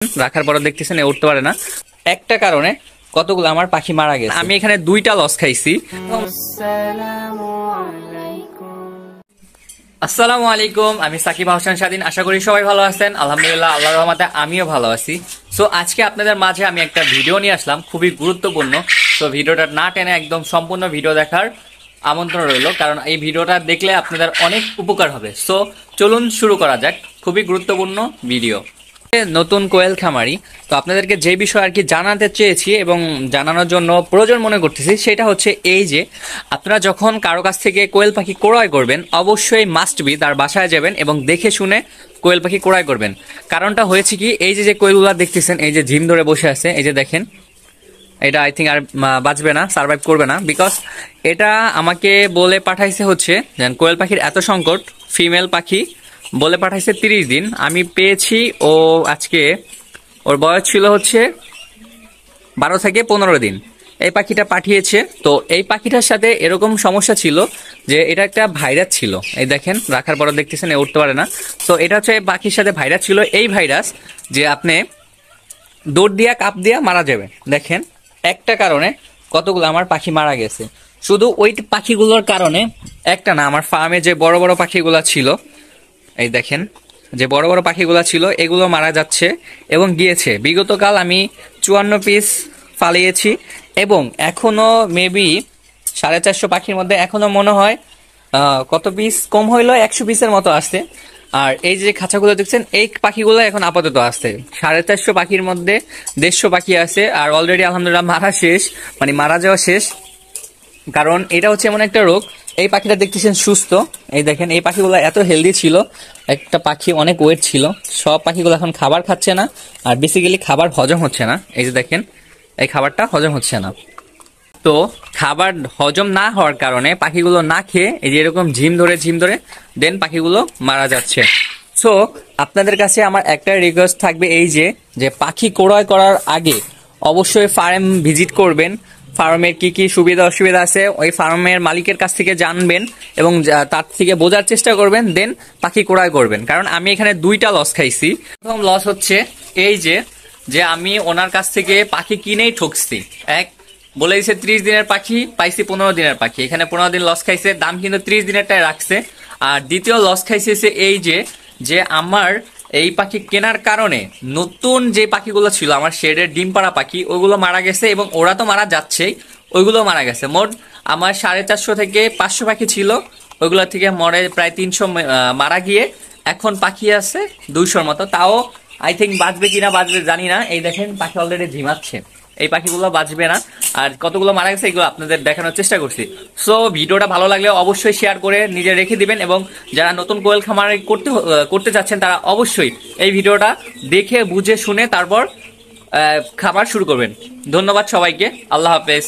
রাখার পর দেখতেছেন উঠতে পারে না। একটা কারণে কতগুলো আমার পাখি মারা গেছে। আমি এখানে 2টা লস খাইছি। আসসালামু আলাইকুম, আমি সাকিব হোসেন স্বাধীন। আশা করি সবাই ভালো আছেন। আলহামদুলিল্লাহ, আল্লাহর রহমতে আমিও ভালো আছি। সো আজকে আপনাদের মাঝে আমি একটা ভিডিও নিয়ে আসলাম, খুবই গুরুত্বপূর্ণ। তো ভিডিওটা না টেনে একদম সম্পূর্ণ ভিডিও দেখার আমন্ত্রণ রইল, কারণ এই ভিডিওটা দেখলে আপনাদের অনেক উপকার হবে। সো চলুন শুরু করা যাক। খুবই গুরুত্বপূর্ণ ভিডিও। নতুন কোয়েল খামারি, তো আপনাদেরকে যে বিষয় আর কি জানাতে চেয়েছি এবং জানানোর জন্য প্রয়োজন মনে করতেছি, সেটা হচ্ছে এই যে আপনারা যখন কারো কাছ থেকে কোয়েল পাখি ক্রয় করবেন, অবশ্যই মাস্ট বি তার বাসায় যাবেন এবং দেখে শুনে কোয়েল পাখি ক্রয় করবেন। কারণটা হয়েছে কি, এই যে কোয়েলগুলো দেখতেছেন, এই যে ঝিম ধরে বসে আছে, এই যে দেখেন, এটা আই থিঙ্ক আর বাঁচবে না, সার্ভাইভ করবে না। বিকজ এটা আমাকে বলে পাঠাইছে হচ্ছে কোয়েল পাখির এত সংকট, ফিমেল পাখি বলে পাঠাইছে 30 দিন। আমি পেয়েছি ও আজকে, ওর বয়স ছিল হচ্ছে 12 থেকে 15 দিন এই পাখিটা পাঠিয়েছে। তো এই পাখিটার সাথে এরকম সমস্যা ছিল যে এটা একটা ভাইরাস ছিল। এই দেখেন, রাখার পর দেখতেছেন উঠতে পারে না। তো এটা হচ্ছে পাখির সাথে ভাইরাস ছিল। এই ভাইরাস যে আপনি দৌড় দিয়া কাপ দিয়া মারা যাবে। দেখেন, একটা কারণে কতগুলো আমার পাখি মারা গেছে। শুধু ওই পাখিগুলোর কারণে একটা না, আমার ফার্মে যে বড় বড় পাখিগুলো ছিল, এই দেখেন, যে বড় বড় পাখিগুলো ছিল এগুলো মারা যাচ্ছে এবং গিয়েছে। বিগতকাল আমি 54 পিস ফালিয়েছি এবং এখনো মেবি 450 পাখির মধ্যে এখনো মনে হয় কত পিস কম হইলো, 100 পিসের মতো আসছে। আর এই যে খাঁচাগুলো দেখছেন, এই পাখিগুলো এখন আপাতত আসছে। 450 পাখির মধ্যে 150 পাখি আছে আর অলরেডি আলহামদুলিল্লাহ মারা শেষ, মানে মারা যাওয়া শেষ। কারণ এটা হচ্ছে এমন একটা রোগ। এই পাখিটা দেখতেছেন সুস্থ, এই দেখেন, এই পাখিগুলো এত হেলদি ছিল। একটা পাখি অনেক ওয়েট ছিল। সব পাখিগুলো এখন খাবার খাচ্ছে না, আর বেসিক্যালি খাবার হজম হচ্ছে না। এই যে দেখেন, এই খাবারটা হজম হচ্ছে না। তো খাবার হজম না হওয়ার কারণে পাখিগুলো না খেয়ে এই যে এরকম ঝিম ধরে দেন পাখিগুলো মারা যাচ্ছে। সো আপনাদের কাছে আমার একটা রিকোয়েস্ট থাকবে, এই যে পাখি ক্রয় করার আগে অবশ্যই ফার্ম ভিজিট করবেন। ফার্মের কি কি সুবিধা অসুবিধা আছে ওই ফার্মের মালিকের কাছ থেকে জানবেন এবং তার থেকে বোঝার চেষ্টা করবেন, দেন পাখি ক্রয় করবেন। কারণ আমি এখানে 2টা লস খাইছি। প্রথম লস হচ্ছে এই যে আমি ওনার কাছ থেকে পাখি কিনেই ঠকছি। বলে দিছে 30 দিনের পাখি, পাইছি 15 দিনের পাখি। এখানে 15 দিন লস খাইছে, দাম কিন্তু 30 দিনেরটাই রাখছে। আর দ্বিতীয় লস খাইছে এই যে আমার এই পাখি কেনার কারণে নতুন যে পাখিগুলো ছিল আমার শেডের ডিম পাড়া পাখি, ওইগুলো মারা গেছে এবং ওরা তো মারা যাচ্ছেই, ওইগুলো মারা গেছে। মোট আমার 450 থেকে 500 পাখি ছিল, ওইগুলো থেকে মরে প্রায় 300 মারা গিয়ে এখন পাখি আছে 200-র মতো। তাও আই থিঙ্ক বাঁচবে কিনা বাঁচবে জানি না। এই দেখেন, পাখি অলরেডি ঝিমাচ্ছে। এই পাখিগুলো বাঁচবে না। আর কতগুলো মারা গেছে এগুলো আপনাদের দেখানোর চেষ্টা করছি। সো ভিডিওটা ভালো লাগলে অবশ্যই শেয়ার করে নিজে রেখে দিবেন এবং যারা নতুন কোয়েল খামার করতে চাচ্ছেন তারা অবশ্যই এই ভিডিওটা দেখে বুঝে শুনে তারপর খামার শুরু করবেন। ধন্যবাদ সবাইকে, আল্লাহ হাফেজ।